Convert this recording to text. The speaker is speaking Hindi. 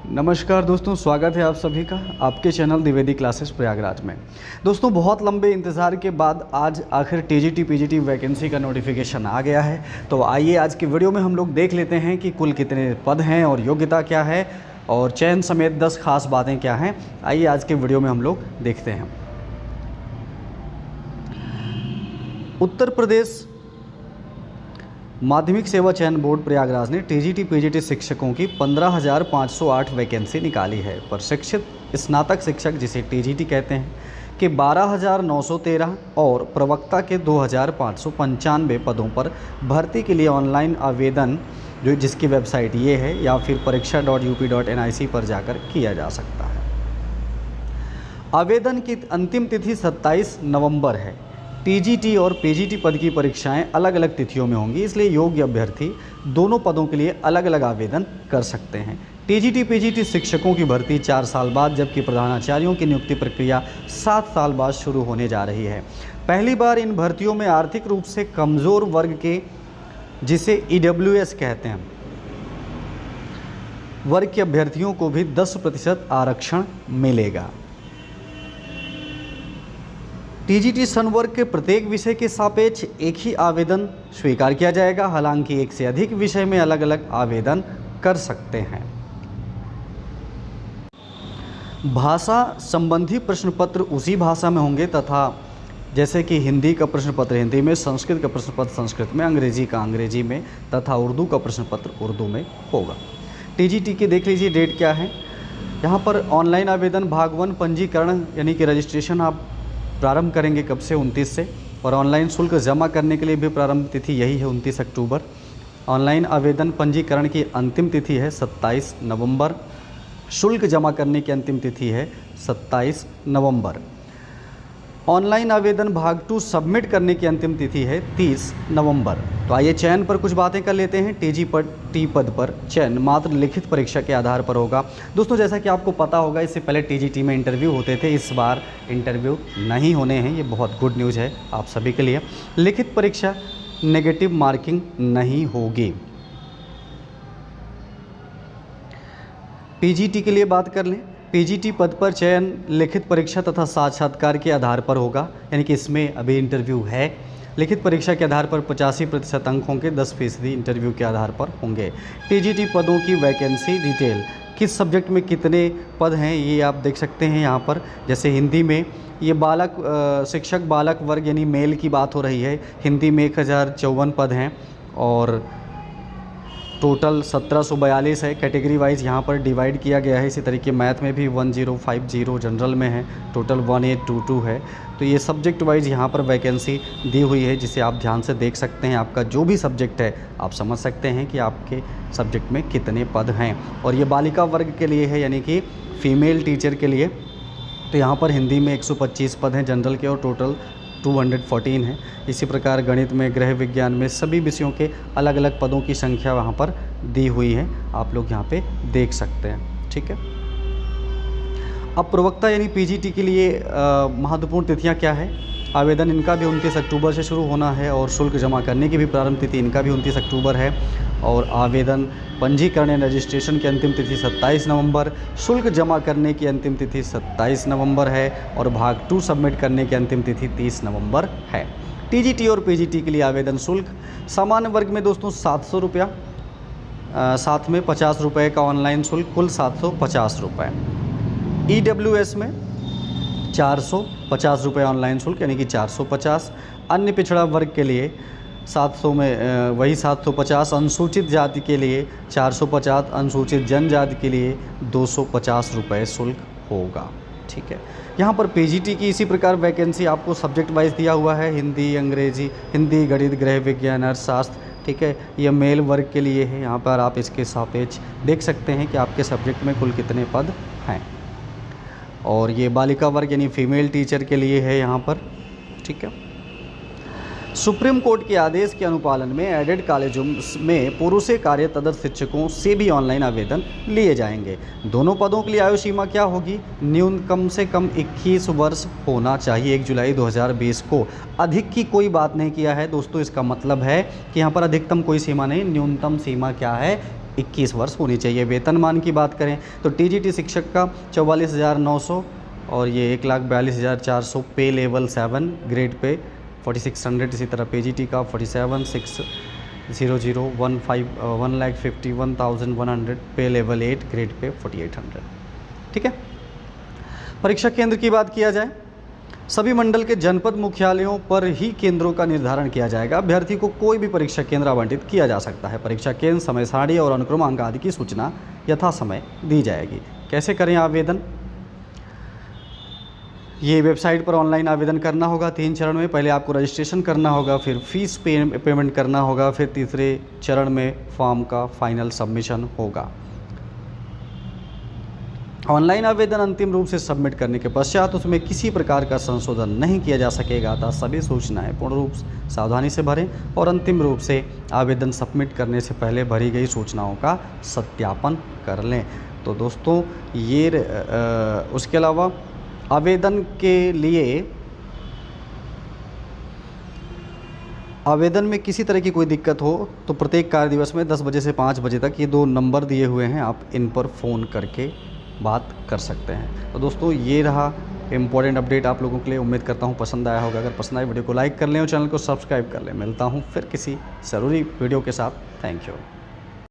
नमस्कार दोस्तों, स्वागत है आप सभी का आपके चैनल द्विवेदी क्लासेस प्रयागराज में। दोस्तों, बहुत लंबे इंतज़ार के बाद आज आखिर टीजीटी पीजीटी वैकेंसी का नोटिफिकेशन आ गया है। तो आइए आज की वीडियो में हम लोग देख लेते हैं कि कुल कितने पद हैं और योग्यता क्या है और चयन समेत 10 खास बातें क्या हैं। आइए आज के वीडियो में हम लोग देखते हैं। उत्तर प्रदेश माध्यमिक सेवा चयन बोर्ड प्रयागराज ने टीजीटी पीजीटी शिक्षकों की 15,508 वैकेंसी निकाली है। प्रशिक्षित स्नातक शिक्षक, जिसे टीजीटी कहते हैं, के 12,913 और प्रवक्ता के 2,595 पदों पर भर्ती के लिए ऑनलाइन आवेदन जिसकी वेबसाइट ये है या फिर परीक्षा.up.nic पर जाकर किया जा सकता है। आवेदन की अंतिम तिथि 27 नवंबर है। टीजीटी और पीजीटी पद की परीक्षाएं अलग अलग तिथियों में होंगी, इसलिए योग्य अभ्यर्थी दोनों पदों के लिए अलग अलग आवेदन कर सकते हैं। टीजीटी पीजीटी शिक्षकों की भर्ती 4 साल बाद, जबकि प्रधानाचार्यों की नियुक्ति प्रक्रिया 7 साल बाद शुरू होने जा रही है। पहली बार इन भर्तियों में आर्थिक रूप से कमज़ोर वर्ग के, जिसे EWS कहते हैं, वर्ग के अभ्यर्थियों को भी 10% आरक्षण मिलेगा। टीजीटी संवर्ग के प्रत्येक विषय के सापेक्ष एक ही आवेदन स्वीकार किया जाएगा, हालांकि एक से अधिक विषय में अलग अलग आवेदन कर सकते हैं। भाषा संबंधी प्रश्न पत्र उसी भाषा में होंगे तथा जैसे कि हिंदी का प्रश्न पत्र हिंदी में, संस्कृत का प्रश्न पत्र संस्कृत में, अंग्रेजी का अंग्रेजी में तथा उर्दू का प्रश्न पत्र उर्दू में होगा। टीजीटी की देख लीजिए डेट क्या है। यहाँ पर ऑनलाइन आवेदन भाग 1 पंजीकरण यानी कि रजिस्ट्रेशन आप प्रारंभ करेंगे कब से, 29 से, और ऑनलाइन शुल्क जमा करने के लिए भी प्रारंभ तिथि यही है, 29 अक्टूबर। ऑनलाइन आवेदन पंजीकरण की अंतिम तिथि है 27 नवंबर। शुल्क जमा करने की अंतिम तिथि है 27 नवंबर। ऑनलाइन आवेदन भाग 2 सबमिट करने की अंतिम तिथि है 30 नवंबर। तो आइए चयन पर कुछ बातें कर लेते हैं। टी पद पर चयन मात्र लिखित परीक्षा के आधार पर होगा। दोस्तों, जैसा कि आपको पता होगा, इससे पहले टीजीटी में इंटरव्यू होते थे, इस बार इंटरव्यू नहीं होने हैं। ये बहुत गुड न्यूज़ है आप सभी के लिए। लिखित परीक्षा, नेगेटिव मार्किंग नहीं होगी। पीजीटी के लिए बात कर लें। पीजीटी पद पर चयन लिखित परीक्षा तथा साक्षात्कार के आधार पर होगा, यानी कि इसमें अभी इंटरव्यू है। लिखित परीक्षा के आधार पर 85% अंक होंगे, 10% इंटरव्यू के आधार पर होंगे। टीजीटी पदों की वैकेंसी डिटेल, किस सब्जेक्ट में कितने पद हैं ये आप देख सकते हैं यहाँ पर। जैसे हिंदी में ये बालक शिक्षक बालक वर्ग यानी मेल की बात हो रही है। हिंदी में 1054 पद हैं और टोटल 1742 है। कैटेगरी वाइज यहाँ पर डिवाइड किया गया है। इसी तरीके मैथ में भी 1050, जनरल में है टोटल 1822 है। तो ये सब्जेक्ट वाइज यहाँ पर वैकेंसी दी हुई है, जिसे आप ध्यान से देख सकते हैं। आपका जो भी सब्जेक्ट है आप समझ सकते हैं कि आपके सब्जेक्ट में कितने पद हैं। और ये बालिका वर्ग के लिए है, यानी कि फीमेल टीचर के लिए। तो यहाँ पर हिंदी में 125 पद हैं जनरल के और टोटल 214 है। इसी प्रकार गणित में, गृह विज्ञान में, सभी विषयों के अलग अलग पदों की संख्या वहाँ पर दी हुई है, आप लोग यहाँ पे देख सकते हैं। ठीक है। अब प्रवक्ता यानी पीजीटी के लिए महत्वपूर्ण तिथियाँ क्या है। आवेदन इनका भी 29 अक्टूबर से शुरू होना है और शुल्क जमा करने की भी प्रारंभ तिथि इनका भी 29 अक्टूबर है। और आवेदन पंजीकरण या रजिस्ट्रेशन की अंतिम तिथि 27 नवंबर, शुल्क जमा करने की अंतिम तिथि 27 नवंबर है और भाग 2 सबमिट करने की अंतिम तिथि 30 नवंबर है। टीजीटी और पीजीटी के लिए आवेदन शुल्क सामान्य वर्ग में दोस्तों 700 रुपया, साथ में 50 रुपये का ऑनलाइन शुल्क, कुल 750 रुपये। EWS में 450 रुपये ऑनलाइन शुल्क, यानी कि 450। अन्य पिछड़ा वर्ग के लिए 700 में वही 750। अनुसूचित जाति के लिए 450, अनुसूचित जनजाति के लिए 250 रुपये शुल्क होगा। ठीक है। यहाँ पर पीजीटी की इसी प्रकार वैकेंसी आपको सब्जेक्ट वाइज दिया हुआ है। हिंदी, अंग्रेजी, हिंदी, गणित, गृह विज्ञान, अर्थशास्त्र। ठीक है। यह मेल वर्ग के लिए है। यहाँ पर आप इसके सापेक्ष देख सकते हैं कि आपके सब्जेक्ट में कुल कितने पद हैं। और ये बालिका वर्ग यानी फीमेल टीचर के लिए है यहाँ पर। ठीक है। सुप्रीम कोर्ट के आदेश के अनुपालन में एडेड कॉलेजों में पुरुषे कार्य तदर्थ शिक्षकों से भी ऑनलाइन आवेदन लिए जाएंगे। दोनों पदों के लिए आयु सीमा क्या होगी। न्यूनतम कम से कम 21 वर्ष होना चाहिए 1 जुलाई 2020 को। अधिक की कोई बात नहीं किया है दोस्तों। इसका मतलब है कि यहाँ पर अधिकतम कोई सीमा नहीं, न्यूनतम सीमा क्या है 21 वर्ष होनी चाहिए। वेतनमान की बात करें तो टीजीटी शिक्षक का 44,900 और ये 1,42,400 पे लेवल 7 ग्रेड पे 4600। इसी तरह पीजीटी का 47,600 1,51,100 पे लेवल 8 ग्रेड पे 4800। ठीक है। परीक्षा केंद्र की बात किया जाए, सभी मंडल के जनपद मुख्यालयों पर ही केंद्रों का निर्धारण किया जाएगा। अभ्यर्थी को कोई भी परीक्षा केंद्र आवंटित किया जा सकता है। परीक्षा केंद्र, समय सारणी और अनुक्रमांक आदि की सूचना यथा समय दी जाएगी। कैसे करें आवेदन? ये वेबसाइट पर ऑनलाइन आवेदन करना होगा 3 चरण में। पहले आपको रजिस्ट्रेशन करना होगा, फिर फीस पेमेंट करना होगा, फिर तीसरे चरण में फॉर्म का फाइनल सबमिशन होगा। ऑनलाइन आवेदन अंतिम रूप से सबमिट करने के पश्चात उसमें किसी प्रकार का संशोधन नहीं किया जा सकेगा। अतः सभी सूचनाएं पूर्ण रूप सावधानी से भरें और अंतिम रूप से आवेदन सबमिट करने से पहले भरी गई सूचनाओं का सत्यापन कर लें। तो दोस्तों ये उसके अलावा आवेदन के लिए आवेदन में किसी तरह की कोई दिक्कत हो तो प्रत्येक कार्य दिवस में 10 बजे से 5 बजे तक ये 2 नंबर दिए हुए हैं, आप इन पर फ़ोन करके बात कर सकते हैं। तो दोस्तों ये रहा इम्पोर्टेंट अपडेट आप लोगों के लिए। उम्मीद करता हूँ पसंद आया होगा। अगर पसंद आए वीडियो को लाइक कर लें और चैनल को सब्सक्राइब कर लें। मिलता हूँ फिर किसी ज़रूरी वीडियो के साथ। Thank you.